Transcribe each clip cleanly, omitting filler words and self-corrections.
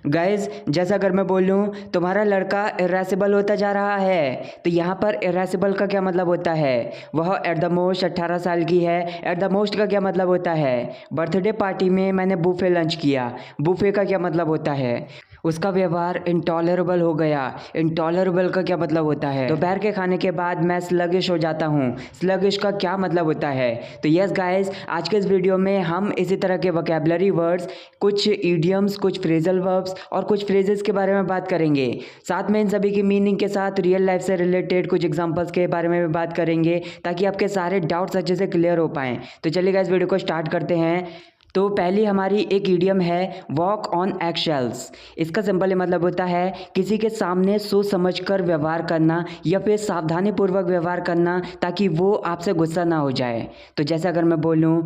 Guys जैसा अगर मैं बोलूँ तुम्हारा लड़का इरेसिबल होता जा रहा है, तो यहाँ पर इरेसिबल का क्या मतलब होता है? वह एट द मोस्ट 18 साल की है। एट द मोस्ट का क्या मतलब होता है? बर्थडे पार्टी में मैंने बुफे लंच किया। बुफे का क्या मतलब होता है? उसका व्यवहार इंटॉलरेबल हो गया। इंटॉलरेबल का क्या मतलब होता है? दोपहर के खाने के बाद मैं स्लगिश हो जाता हूँ। स्लगिश का क्या मतलब होता है? तो यस गाइस, आज के इस वीडियो में हम इसी तरह के वोकैबुलरी वर्ड्स, कुछ ईडियम्स, कुछ फ्रेजल वर्ब्स और कुछ फ्रेजेस के बारे में बात करेंगे। साथ में इन सभी की मीनिंग के साथ रियल लाइफ से रिलेटेड कुछ एग्जांपल्स के बारे में भी बात करेंगे, ताकि आपके सारे डाउट्स अच्छे से क्लियर हो पाएँ। तो चलिए गाइस, वीडियो को स्टार्ट करते हैं। तो पहली हमारी एक ईडियम है वॉक ऑन एक्शेल्स। इसका सिंपल मतलब होता है किसी के सामने सोच समझ कर व्यवहार करना या फिर सावधानी पूर्वक व्यवहार करना, ताकि वो आपसे गुस्सा ना हो जाए। तो जैसे अगर मैं बोलूँ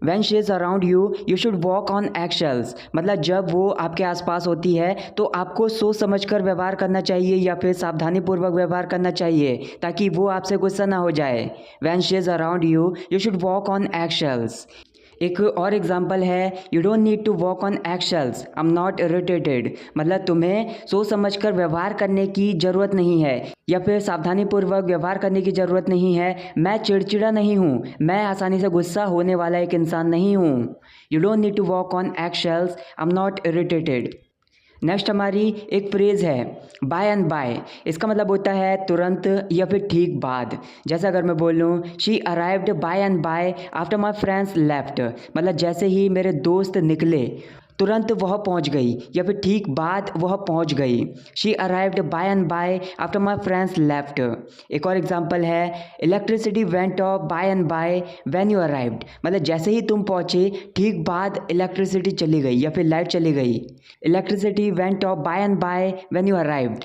When she is around you, you should walk on eggshells। मतलब जब वो आपके आसपास होती है तो आपको सोच समझ कर व्यवहार करना चाहिए या फिर सावधानी पूर्वक व्यवहार करना चाहिए, ताकि वो आपसे गुस्सा ना हो जाए। When she is around you, you should walk on eggshells। एक और एग्जाम्पल है you don't need to walk on eggshells, I am not irritated. मतलब तुम्हें सोच समझ कर व्यवहार करने की ज़रूरत नहीं है या फिर सावधानी पूर्वक व्यवहार करने की ज़रूरत नहीं है। मैं चिड़चिड़ा नहीं हूँ, मैं आसानी से गुस्सा होने वाला एक इंसान नहीं हूँ। You don't need to walk on eggshells, I am not irritated. Next हमारी एक फ्रेज है बाय एंड बाय। इसका मतलब होता है तुरंत या फिर ठीक बाद। जैसे अगर मैं बोलूँ she arrived by and by after my friends left. मतलब जैसे ही मेरे दोस्त निकले तुरंत वह पहुंच गई या फिर ठीक बाद वह पहुंच गई। She arrived by and by after my friends left. एक और एग्जांपल है electricity went off by and by when you arrived. मतलब जैसे ही तुम पहुंचे ठीक बाद इलेक्ट्रिसिटी चली गई या फिर लाइट चली गई। Electricity went off by and by when you arrived.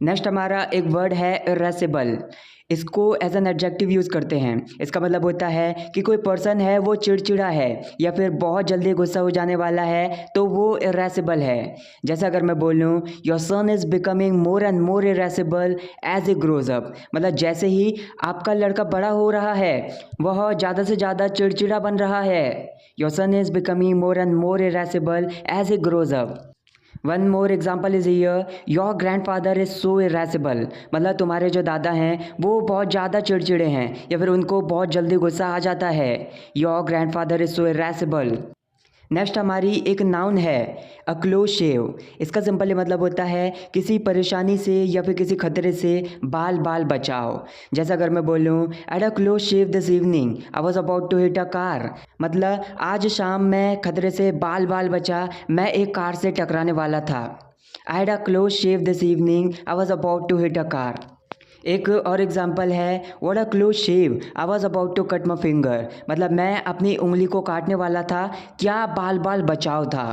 Next हमारा एक वर्ड है इरेसिबल। इसको एज एन एडजेक्टिव यूज़ करते हैं। इसका मतलब होता है कि कोई पर्सन है वो चिड़चिड़ा है या फिर बहुत जल्दी गुस्सा हो जाने वाला है, तो वो इरेसिबल है। जैसे अगर मैं बोलूँ your son is becoming more and more irascible as a grows up. मतलब जैसे ही आपका लड़का बड़ा हो रहा है वह ज़्यादा से ज़्यादा चिड़चिड़ा बन रहा है। Your son is becoming more and more irascible as a grows up. One more example is here your grandfather is so irascible. मतलब तुम्हारे जो दादा हैं वो बहुत ज़्यादा चिड़चिड़े हैं या फिर उनको बहुत जल्दी गुस्सा आ जाता है। Your grandfather is so इरेसिबल। Next हमारी एक नाउन है अ क्लोज शेव। इसका सिंपली मतलब होता है किसी परेशानी से या फिर किसी खतरे से बाल बाल बचाओ। जैसे अगर मैं बोलूँ at a close shave this evening I was about to hit a car. मतलब आज शाम मैं खतरे से बाल बाल बचा, मैं एक कार से टकराने वाला था। I had a close shave this evening I was about to hit a car. एक और एग्जाम्पल है what a close shave I was about to cut my finger. मतलब मैं अपनी उंगली को काटने वाला था, क्या बाल बाल बचाव था।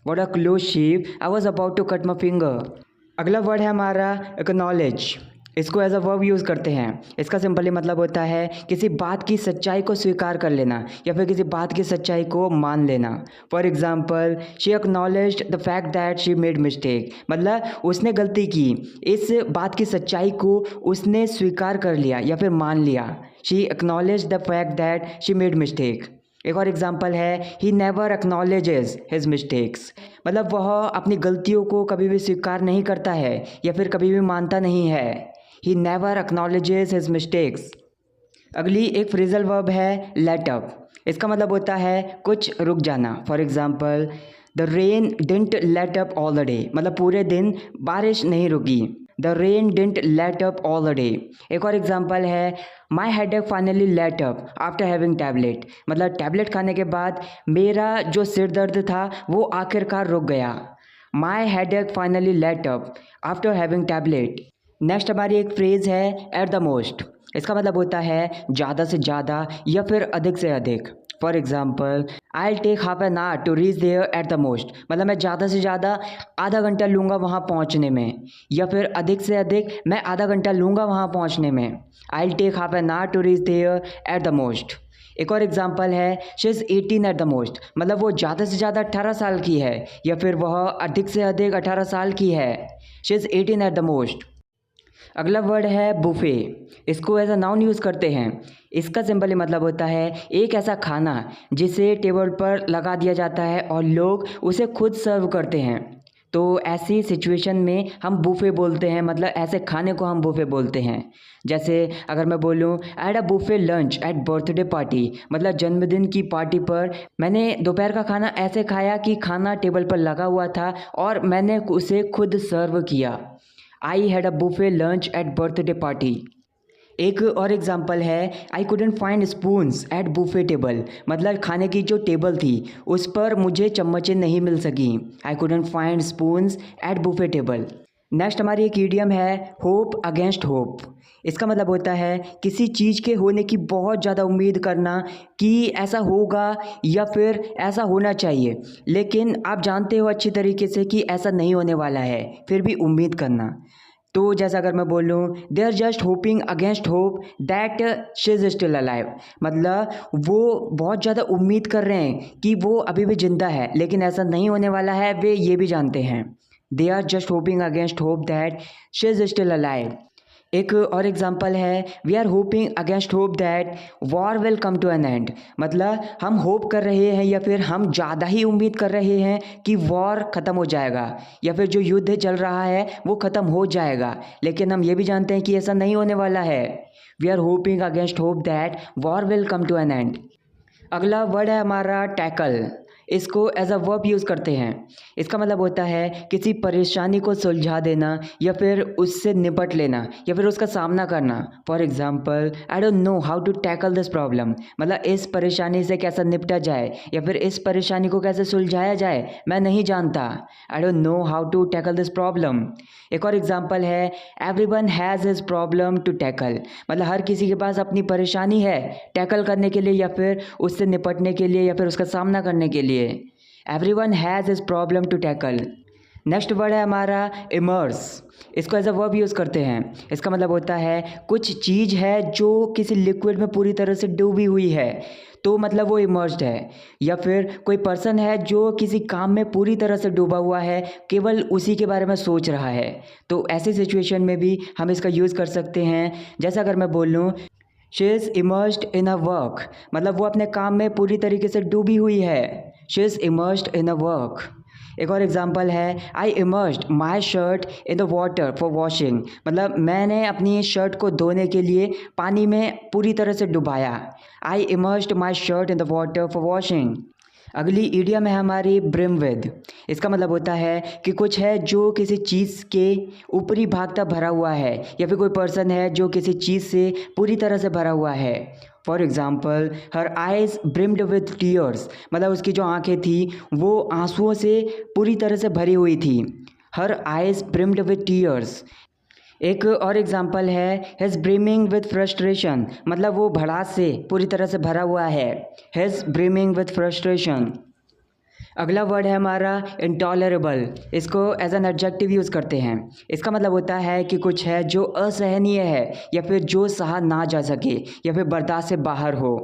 What a close shave I was about to cut my finger. अगला वर्ड है हमारा एक्नॉलेज। इसको एज अ वर्ब यूज़ करते हैं। इसका सिंपली मतलब होता है किसी बात की सच्चाई को स्वीकार कर लेना या फिर किसी बात की सच्चाई को मान लेना। For example she acknowledged the fact that she made mistake. मतलब उसने गलती की, इस बात की सच्चाई को उसने स्वीकार कर लिया या फिर मान लिया। She acknowledged the fact that she made mistake. एक और एग्जाम्पल है he never acknowledges his mistakes. मतलब वह अपनी गलतियों को कभी भी स्वीकार नहीं करता है या फिर कभी भी मानता नहीं है। He never acknowledges his mistakes. अगली एक फ्रेजल वर्ब है लेट अप। इसका मतलब होता है कुछ रुक जाना। For example the rain didn't let up all the day. मतलब पूरे दिन बारिश नहीं रुकी। The rain didn't let up all the day. एक और एग्जाम्पल है my headache finally let up after having tablet. मतलब टैबलेट खाने के बाद मेरा जो सिर दर्द था वो आखिरकार रुक गया। My headache finally let up after having tablet. Next हमारी एक फ्रेज है एट द मोस्ट। इसका मतलब होता है ज़्यादा से ज़्यादा या फिर अधिक से अधिक। For example I will take half an hour to reach there at the most. मतलब मैं ज़्यादा से ज़्यादा आधा घंटा लूँगा वहाँ पहुँचने में, या फिर अधिक से अधिक मैं आधा घंटा लूँगा वहाँ पहुँचने में। I will take half an hour to reach there at the most. एक और एग्जाम्पल है she is 18 at the most. मतलब वो ज़्यादा से ज़्यादा 18 साल की है या फिर वह अधिक से अधिक 18 साल की है। She is 18 at the most. अगला वर्ड है बुफे। इसको एज अ नाउन यूज़ करते हैं। इसका सिंपली मतलब होता है एक ऐसा खाना जिसे टेबल पर लगा दिया जाता है और लोग उसे खुद सर्व करते हैं। तो ऐसी सिचुएशन में हम बुफे बोलते हैं, मतलब ऐसे खाने को हम बुफे बोलते हैं। जैसे अगर मैं बोलूँ at a buffet lunch at birthday party, मतलब जन्मदिन की पार्टी पर मैंने दोपहर का खाना ऐसे खाया कि खाना टेबल पर लगा हुआ था और मैंने उसे खुद सर्व किया। I had a buffet lunch at birthday party. एक और एग्जांपल है I couldn't find spoons at buffet table, मतलब खाने की जो टेबल थी उस पर मुझे चम्मचें नहीं मिल सकी। I couldn't find spoons at buffet table. Next हमारी एक ईडियम है होप अगेंस्ट होप। इसका मतलब होता है किसी चीज़ के होने की बहुत ज़्यादा उम्मीद करना कि ऐसा होगा या फिर ऐसा होना चाहिए, लेकिन आप जानते हो अच्छी तरीके से कि ऐसा नहीं होने वाला है, फिर भी उम्मीद करना। तो जैसा अगर मैं बोलूँ they are just hoping against hope that she is still alive, मतलब वो बहुत ज़्यादा उम्मीद कर रहे हैं कि वो अभी भी ज़िंदा है, लेकिन ऐसा नहीं होने वाला है, वे ये भी जानते हैं। They are just hoping against hope that she is still alive. एक और एग्जांपल है we are hoping against hope that war will come to an end, मतलब हम होप कर रहे हैं या फिर हम ज़्यादा ही उम्मीद कर रहे हैं कि वॉर ख़त्म हो जाएगा या फिर जो युद्ध चल रहा है वो ख़त्म हो जाएगा, लेकिन हम ये भी जानते हैं कि ऐसा नहीं होने वाला है। We are hoping against hope that war will come to an end. अगला वर्ड है हमारा टैकल। इसको एज अ वर्ब यूज़ करते हैं। इसका मतलब होता है किसी परेशानी को सुलझा देना या फिर उससे निपट लेना या फिर उसका सामना करना। For example I don't know how to tackle this problem, मतलब इस परेशानी से कैसे निपटा जाए या फिर इस परेशानी को कैसे सुलझाया जाए मैं नहीं जानता। I don't know how to tackle this problem. एक और एग्जाम्पल है everyone has his problem to tackle, मतलब हर किसी के पास अपनी परेशानी है टैकल करने के लिए या फिर उससे निपटने के लिए या फिर उसका सामना करने के लिए। Everyone has his problem to tackle. Next word है हमारा इमर्स। इसको एज अ वर्ब यूज़ करते हैं। इसका मतलब होता है कुछ चीज़ है जो किसी लिक्विड में पूरी तरह से डूबी हुई है, तो मतलब वो इमर्स्ड है। या फिर कोई पर्सन है जो किसी काम में पूरी तरह से डूबा हुआ है, केवल उसी के बारे में सोच रहा है। तो ऐसी सिचुएशन में भी हम इसका यूज़ कर सकते हैं। जैसा अगर मैं बोलूँ she is immersed in a work, मतलब वो अपने काम में पूरी तरीके से डूबी हुई है। She is immersed in a work. एक और एग्जांपल है I immersed my shirt in the water for washing, मतलब मैंने अपनी शर्ट को धोने के लिए पानी में पूरी तरह से डुबाया। I immersed my shirt in the water for washing. अगली ईडियम है हमारी ब्रिम विद। इसका मतलब होता है कि कुछ है जो किसी चीज़ के ऊपरी भाग तक भरा हुआ है या फिर कोई पर्सन है जो किसी चीज़ से पूरी तरह से भरा हुआ है। For example her eyes brimmed with tears, मतलब उसकी जो आंखें थी वो आंसुओं से पूरी तरह से भरी हुई थी। हर आइज़ ब्रिम्ड विथ टीयर्स। एक और एग्जांपल है हिज ब्रीमिंग विथ फ्रस्ट्रेशन, मतलब वो भड़ास से पूरी तरह से भरा हुआ है। His brimming with frustration. अगला वर्ड है हमारा इंटॉलरेबल। इसको एज एन एडजेक्टिव यूज़ करते हैं। इसका मतलब होता है कि कुछ है जो असहनीय है या फिर जो सहा ना जा सके या फिर बर्दाश्त से बाहर हो।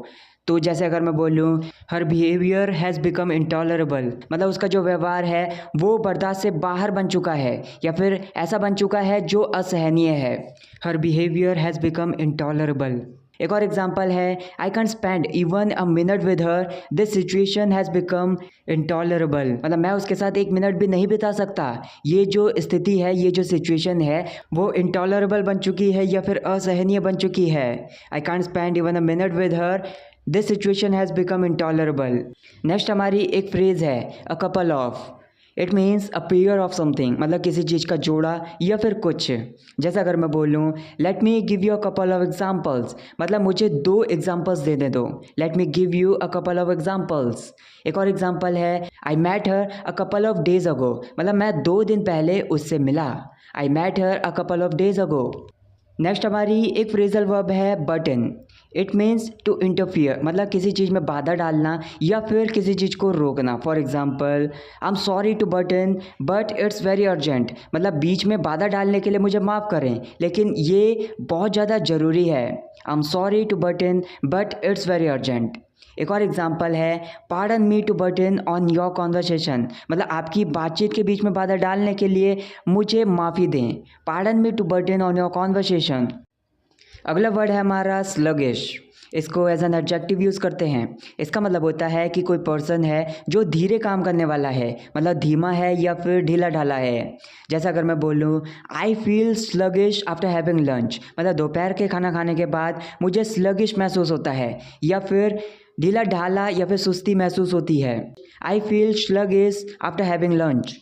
तो जैसे अगर मैं बोलूँ हर बिहेवियर हैज़ बिकम इंटॉलरेबल, मतलब उसका जो व्यवहार है वो बर्दाश्त से बाहर बन चुका है या फिर ऐसा बन चुका है जो असहनीय है। हर बिहेवियर हैज़ बिकम इंटॉलरेबल। एक और एग्जांपल है I can't spend even a minute with her, this situation has become intolerable, मतलब मैं उसके साथ एक मिनट भी नहीं बिता सकता। ये जो स्थिति है, ये जो सिचुएशन है वो इंटॉलरेबल बन चुकी है या फिर असहनीय बन चुकी है। I can't spend even a minute with her, this situation has become intolerable. Next हमारी एक फ्रेज़ है अ couple of. It means a pair of something, मतलब किसी चीज़ का जोड़ा या फिर कुछ। जैसा अगर मैं बोलूँ let me give you a couple of examples, मतलब मुझे 2 एग्जाम्पल्स दे दो। Let me give you a couple of examples. एक और एग्जाम्पल है I met her a couple of days ago, मतलब मैं 2 दिन पहले उससे मिला। I met her a couple of days ago. Next हमारी एक फ्रेजल वर्ब है butt in. It means to interfere, मतलब किसी चीज़ में बाधा डालना या फिर किसी चीज़ को रोकना। For example I am sorry to butt in but it's very urgent, मतलब बीच में बाधा डालने के लिए मुझे माफ़ करें लेकिन ये बहुत ज़्यादा ज़रूरी है। I am sorry to butt in but it's very urgent. एक और एग्जाम्पल है pardon me to butt in on your conversation, मतलब आपकी बातचीत के बीच में बाधा डालने के लिए मुझे माफ़ी दें। Pardon me to butt in on your conversation. अगला वर्ड है हमारा स्लगिश। इसको एज एन एडजेक्टिव यूज़ करते हैं। इसका मतलब होता है कि कोई पर्सन है जो धीरे काम करने वाला है, मतलब धीमा है या फिर ढीला ढाला है। जैसा अगर मैं बोलूँ I feel sluggish after having lunch, मतलब दोपहर के खाना खाने के बाद मुझे स्लगिश महसूस होता है या फिर ढीला ढाला या फिर सुस्ती महसूस होती है। I feel sluggish after having lunch.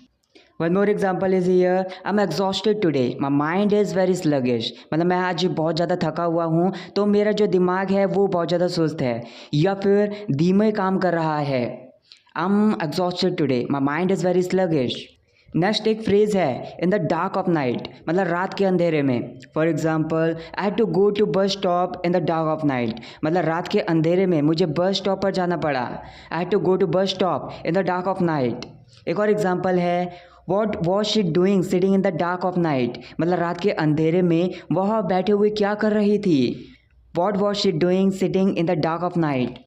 One more example is here, I am exhausted today, my mind is very sluggish, मतलब मैं आज बहुत ज़्यादा थका हुआ हूँ तो मेरा जो दिमाग है वो बहुत ज़्यादा सुस्त है या फिर धीमे काम कर रहा है। I am exhausted today, my mind is very sluggish. Next एक फ्रेज़ है in the dark of night, मतलब रात के अंधेरे में। For example I had to go to bus stop in the dark of night, मतलब रात के अंधेरे में मुझे बस स्टॉप पर जाना पड़ा। I had to go to bus stop in the dark of night. एक और एग्जाम्पल है what was she doing sitting in the dark of night, मतलब रात के अंधेरे में वह बैठे हुए क्या कर रही थी। What was she doing sitting in the dark of night.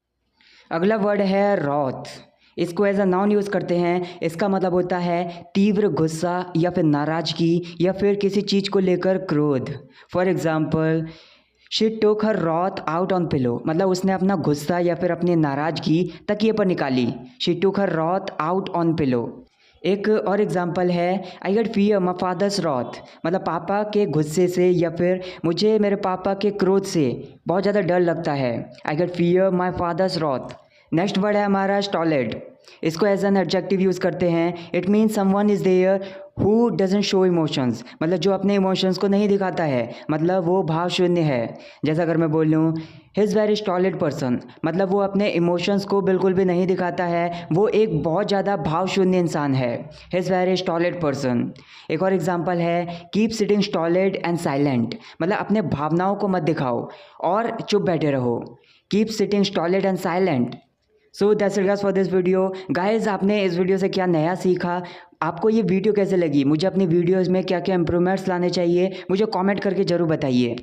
अगला वर्ड है रॉथ, इसको एज अ नाउन यूज़ करते हैं। इसका मतलब होता है तीव्र गुस्सा या फिर नाराज़गी या फिर किसी चीज़ को लेकर क्रोध। For example she took her wrath out on pillow, मतलब उसने अपना गुस्सा या फिर अपनी नाराज़गी तकिए पर निकाली। She took her wrath out on pillow. एक और एग्जांपल है I get fear my father's wrath, मतलब पापा के गुस्से से या फिर मुझे मेरे पापा के क्रोध से बहुत ज़्यादा डर लगता है। I get fear my father's wrath. Next word है हमारा स्टॉलिड, इसको एज एन एडजेक्टिव यूज़ करते हैं। It means someone is there who doesn't show emotions, मतलब जो अपने इमोशंस को नहीं दिखाता है, मतलब वो भाव शून्य है। जैसा अगर मैं बोलूँ ही इज़ वेरी स्टॉलिड पर्सन, मतलब वो अपने इमोशंस को बिल्कुल भी नहीं दिखाता है, वो एक बहुत ज़्यादा भाव शून्य इंसान है। He is very stolid person. एक और एग्जांपल है keep sitting stolid and silent, मतलब अपने भावनाओं को मत दिखाओ और चुप बैठे रहो। Keep sitting stolid and silent. So that's it guys for this video. Guys आपने इस वीडियो से क्या नया सीखा, आपको ये वीडियो कैसे लगी, मुझे अपनी वीडियोज़ में क्या क्या इंप्रूवमेंट्स लाने चाहिए मुझे कमेंट करके ज़रूर बताइए।